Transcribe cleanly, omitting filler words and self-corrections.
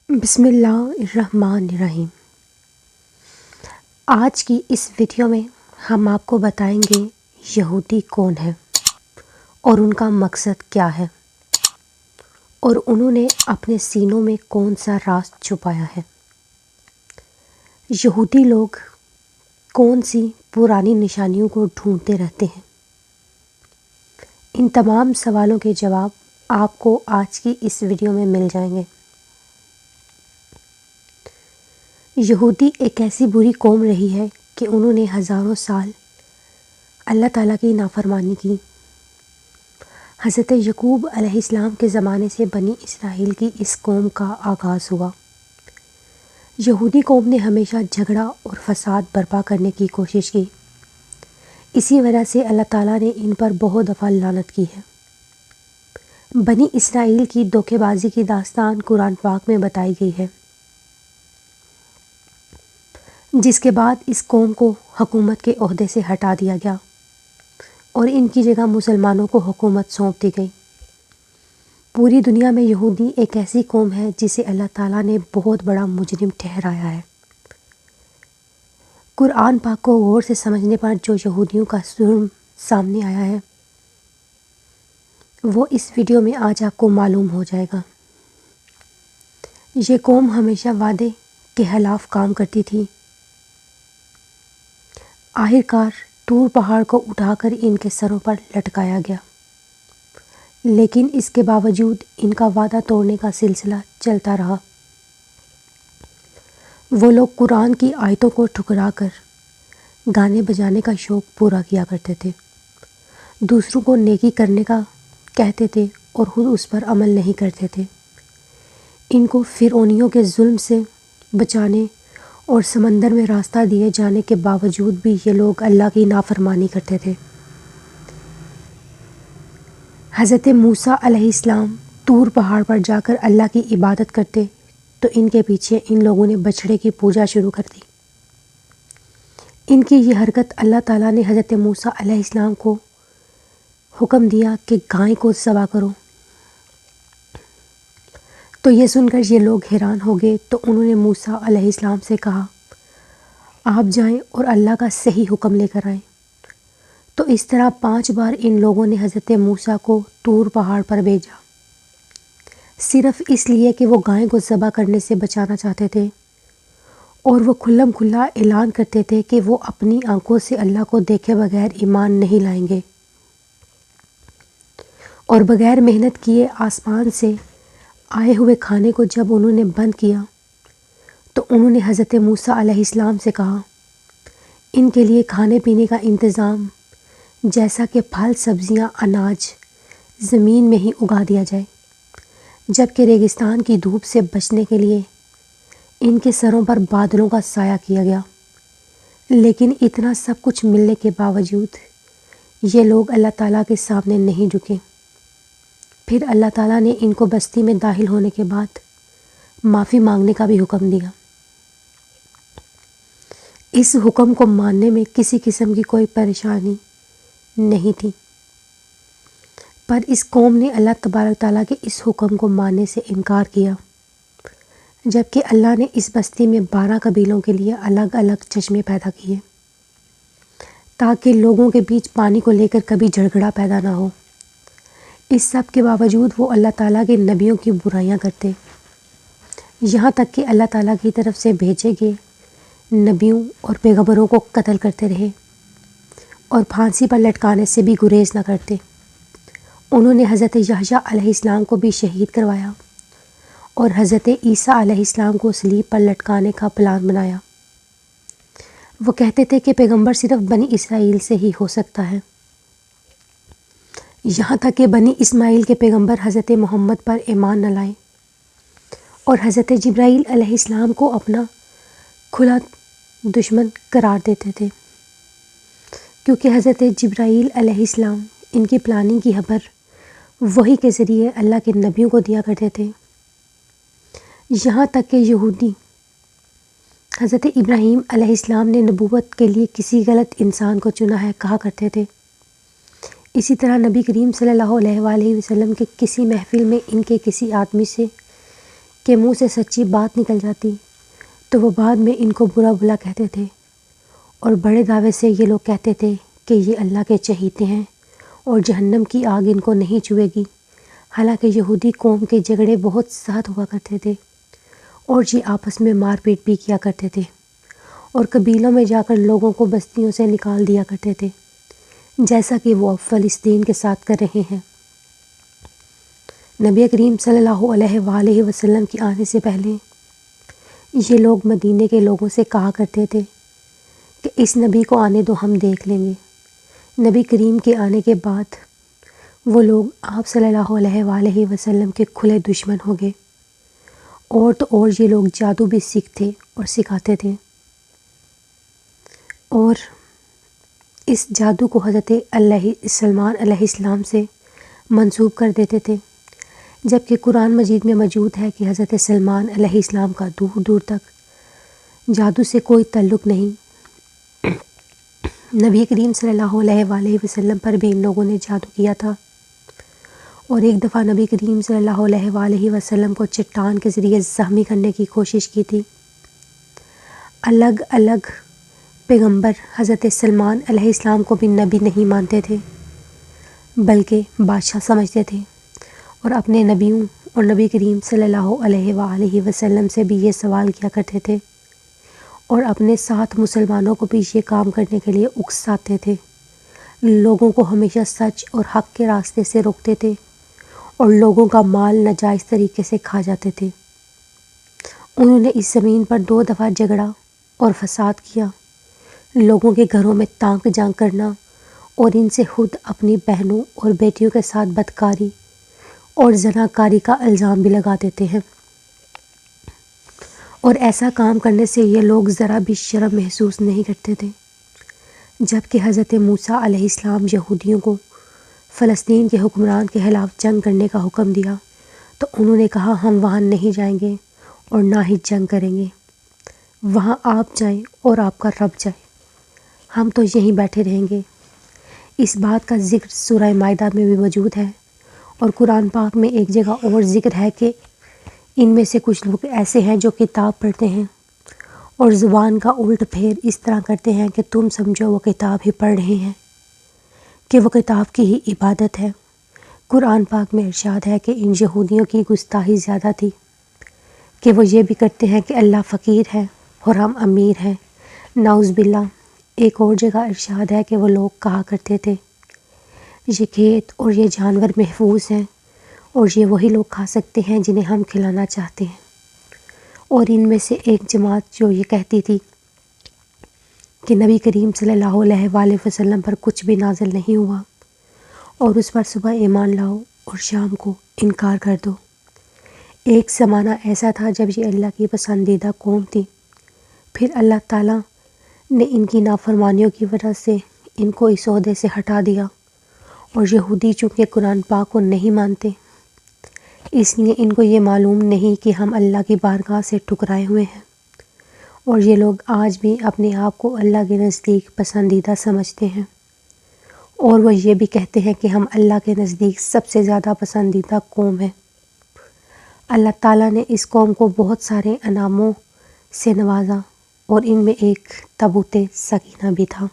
بسم اللہ الرحمن الرحیم۔ آج کی اس ویڈیو میں ہم آپ کو بتائیں گے یہودی کون ہے اور ان کا مقصد کیا ہے اور انہوں نے اپنے سینوں میں کون سا راز چھپایا ہے۔ یہودی لوگ کون سی پرانی نشانیوں کو ڈھونڈتے رہتے ہیں؟ ان تمام سوالوں کے جواب آپ کو آج کی اس ویڈیو میں مل جائیں گے۔ یہودی ایک ایسی بری قوم رہی ہے کہ انہوں نے ہزاروں سال اللہ تعالیٰ کی نافرمانی کی۔ حضرت یعقوب علیہ السلام کے زمانے سے بنی اسرائیل کی اس قوم کا آغاز ہوا۔ یہودی قوم نے ہمیشہ جھگڑا اور فساد برپا کرنے کی کوشش کی۔ اسی وجہ سے اللہ تعالیٰ نے ان پر بہت دفعہ لعنت کی ہے۔ بنی اسرائیل کی دھوکے بازی کی داستان قرآن پاک میں بتائی گئی ہے، جس کے بعد اس قوم کو حکومت کے عہدے سے ہٹا دیا گیا اور ان کی جگہ مسلمانوں کو حکومت سونپ دی گئی۔ پوری دنیا میں یہودی ایک ایسی قوم ہے جسے اللہ تعالیٰ نے بہت بڑا مجرم ٹھہرایا ہے۔ قرآن پاک کو غور سے سمجھنے پر جو یہودیوں کا جرم سامنے آیا ہے وہ اس ویڈیو میں آج آپ کو معلوم ہو جائے گا۔ یہ قوم ہمیشہ وعدے کے خلاف کام کرتی تھی۔ آخرکار طور پہاڑ کو اٹھا کر ان کے سروں پر لٹکایا گیا، لیکن اس کے باوجود ان کا وعدہ توڑنے کا سلسلہ چلتا رہا۔ وہ لوگ قرآن کی آیتوں کو ٹھکرا کر گانے بجانے کا شوق پورا کیا کرتے تھے، دوسروں کو نیکی کرنے کا کہتے تھے اور خود اس پر عمل نہیں کرتے تھے۔ ان کو فرعونیوں کے ظلم سے بچانے اور سمندر میں راستہ دیے جانے کے باوجود بھی یہ لوگ اللہ کی نافرمانی کرتے تھے۔ حضرت موسیٰ علیہ السلام طور پہاڑ پر جا کر اللہ کی عبادت کرتے تو ان کے پیچھے ان لوگوں نے بچھڑے کی پوجا شروع کر دی۔ ان کی یہ حرکت اللہ تعالیٰ نے حضرت موسیٰ علیہ السلام کو حکم دیا کہ گائے کو ذبح کرو، تو یہ سن کر یہ لوگ حیران ہو گئے، تو انہوں نے موسیٰ علیہ السلام سے کہا آپ جائیں اور اللہ کا صحیح حکم لے کر آئیں۔ تو اس طرح 5 بار ان لوگوں نے حضرت موسیٰ کو طور پہاڑ پر بھیجا، صرف اس لیے کہ وہ گائے کو ذبح کرنے سے بچانا چاہتے تھے، اور وہ کھلم کھلا اعلان کرتے تھے کہ وہ اپنی آنکھوں سے اللہ کو دیکھے بغیر ایمان نہیں لائیں گے، اور بغیر محنت کیے آسمان سے آئے ہوئے کھانے کو جب انہوں نے بند کیا تو انہوں نے حضرت موسیٰ علیہ السلام سے کہا ان کے لیے کھانے پینے کا انتظام جیسا کہ پھل سبزیاں اناج زمین میں ہی اگا دیا جائے، جبکہ ریگستان کی دھوپ سے بچنے کے لیے ان کے سروں پر بادلوں کا سایہ کیا گیا۔ لیکن اتنا سب کچھ ملنے کے باوجود یہ لوگ اللہ تعالیٰ کے سامنے نہیں جھکے۔ پھر اللہ تعالیٰ نے ان کو بستی میں داخل ہونے کے بعد معافی مانگنے کا بھی حکم دیا۔ اس حکم کو ماننے میں کسی قسم کی کوئی پریشانی نہیں تھی، پر اس قوم نے اللہ تبارک تعالیٰ کے اس حکم کو ماننے سے انکار کیا، جبکہ اللہ نے اس بستی میں 12 قبیلوں کے لیے الگ الگ چشمے پیدا کیے تاکہ لوگوں کے بیچ پانی کو لے کر کبھی جھگڑا پیدا نہ ہو۔ اس سب کے باوجود وہ اللہ تعالیٰ کے نبیوں کی برائیاں کرتے، یہاں تک کہ اللہ تعالیٰ کی طرف سے بھیجے گئے نبیوں اور پیغمبروں کو قتل کرتے رہے اور پھانسی پر لٹکانے سے بھی گریز نہ کرتے۔ انہوں نے حضرت یحییٰ علیہ السلام کو بھی شہید کروایا اور حضرت عیسیٰ علیہ السلام کو صلیب پر لٹکانے کا پلان بنایا۔ وہ کہتے تھے کہ پیغمبر صرف بنی اسرائیل سے ہی ہو سکتا ہے، یہاں تک کہ بنی اسماعیل کے پیغمبر حضرت محمد پر ایمان نہ لائے اور حضرت جبرائیل علیہ السلام کو اپنا کھلا دشمن قرار دیتے تھے، کیونکہ حضرت جبرائیل علیہ السلام ان کی پلاننگ کی خبر وحی کے ذریعے اللہ کے نبیوں کو دیا کرتے تھے۔ یہاں تک کہ یہودی حضرت ابراہیم علیہ السلام نے نبوت کے لیے کسی غلط انسان کو چنا ہے کہا کرتے تھے۔ اسی طرح نبی کریم صلی اللہ علیہ وآلہ وسلم کے کسی محفل میں ان کے کسی آدمی سے کہ منہ سے سچی بات نکل جاتی تو وہ بعد میں ان کو برا بھلا کہتے تھے، اور بڑے دعوے سے یہ لوگ کہتے تھے کہ یہ اللہ کے چہیتے ہیں اور جہنم کی آگ ان کو نہیں چھوئے گی۔ حالانکہ یہودی قوم کے جھگڑے بہت سخت ہوا کرتے تھے اور یہ آپس میں مار پیٹ بھی کیا کرتے تھے اور قبیلوں میں جا کر لوگوں کو بستیوں سے نکال دیا کرتے تھے، جیسا کہ وہ اب فلسطین کے ساتھ کر رہے ہیں۔ نبی کریم صلی اللہ علیہ وآلہ وسلم کی آنے سے پہلے یہ لوگ مدینے کے لوگوں سے کہا کرتے تھے کہ اس نبی کو آنے دو، ہم دیکھ لیں گے۔ نبی کریم کے آنے کے بعد وہ لوگ آپ صلی اللہ علیہ وآلہ وسلم کے کھلے دشمن ہو گئے، اور تو اور یہ لوگ جادو بھی سیکھتے اور سکھاتے تھے، اور اس جادو کو حضرت سلمان علیہ السلام سے منسوب کر دیتے تھے، جبکہ قرآن مجید میں موجود ہے کہ حضرت سلمان علیہ السلام کا دور دور تک جادو سے کوئی تعلق نہیں۔ نبی کریم صلی اللہ علیہ وآلہ وسلم پر بھی ان لوگوں نے جادو کیا تھا، اور ایک دفعہ نبی کریم صلی اللہ علیہ وآلہ وسلم کو چٹان کے ذریعے زخمی کرنے کی کوشش کی تھی۔ الگ الگ پیغمبر حضرت سلمان علیہ السلام کو بھی نبی نہیں مانتے تھے، بلکہ بادشاہ سمجھتے تھے، اور اپنے نبیوں اور نبی کریم صلی اللہ علیہ وآلہ وسلم سے بھی یہ سوال کیا کرتے تھے، اور اپنے ساتھ مسلمانوں کو بھی یہ کام کرنے کے لیے اکساتے تھے، لوگوں کو ہمیشہ سچ اور حق کے راستے سے روکتے تھے، اور لوگوں کا مال ناجائز طریقے سے کھا جاتے تھے۔ انہوں نے اس زمین پر 2 دفعہ جھگڑا اور فساد کیا، لوگوں کے گھروں میں تانک جھانک کرنا، اور ان سے خود اپنی بہنوں اور بیٹیوں کے ساتھ بدکاری اور زناکاری کا الزام بھی لگا دیتے ہیں، اور ایسا کام کرنے سے یہ لوگ ذرا بھی شرم محسوس نہیں کرتے تھے۔ جبکہ حضرت موسیٰ علیہ السلام یہودیوں کو فلسطین کے حکمران کے خلاف جنگ کرنے کا حکم دیا تو انہوں نے کہا ہم وہاں نہیں جائیں گے اور نہ ہی جنگ کریں گے، وہاں آپ جائیں اور آپ کا رب جائے، ہم تو یہیں بیٹھے رہیں گے۔ اس بات کا ذکر سورہ مائدہ میں بھی موجود ہے، اور قرآن پاک میں ایک جگہ اور ذکر ہے کہ ان میں سے کچھ لوگ ایسے ہیں جو کتاب پڑھتے ہیں اور زبان کا الٹ پھیر اس طرح کرتے ہیں کہ تم سمجھو وہ کتاب ہی پڑھ رہے ہیں، کہ وہ کتاب کی ہی عبادت ہے۔ قرآن پاک میں ارشاد ہے کہ ان یہودیوں کی گستاخی زیادہ تھی کہ وہ یہ بھی کرتے ہیں کہ اللہ فقیر ہے اور ہم امیر ہیں، نعوذ باللہ۔ ایک اور جگہ ارشاد ہے کہ وہ لوگ کہا کرتے تھے یہ کھیت اور یہ جانور محفوظ ہیں اور یہ وہی لوگ کھا سکتے ہیں جنہیں ہم کھلانا چاہتے ہیں، اور ان میں سے ایک جماعت جو یہ کہتی تھی کہ نبی کریم صلی اللہ علیہ وآلہ وسلم پر کچھ بھی نازل نہیں ہوا اور اس پر صبح ایمان لاؤ اور شام کو انکار کر دو۔ ایک زمانہ ایسا تھا جب یہ اللہ کی پسندیدہ قوم تھی، پھر اللہ تعالیٰ نے ان کی نافرمانیوں کی وجہ سے ان کو اس عہدے سے ہٹا دیا، اور یہودی چونکہ قرآن پاک کو نہیں مانتے اس لیے ان کو یہ معلوم نہیں کہ ہم اللہ کی بارگاہ سے ٹکرائے ہوئے ہیں، اور یہ لوگ آج بھی اپنے آپ کو اللہ کے نزدیک پسندیدہ سمجھتے ہیں، اور وہ یہ بھی کہتے ہیں کہ ہم اللہ کے نزدیک سب سے زیادہ پسندیدہ قوم ہیں۔ اللہ تعالیٰ نے اس قوم کو بہت سارے انعاموں سے نوازا، اور ان میں ایک تابوت سکینہ بھی تھا۔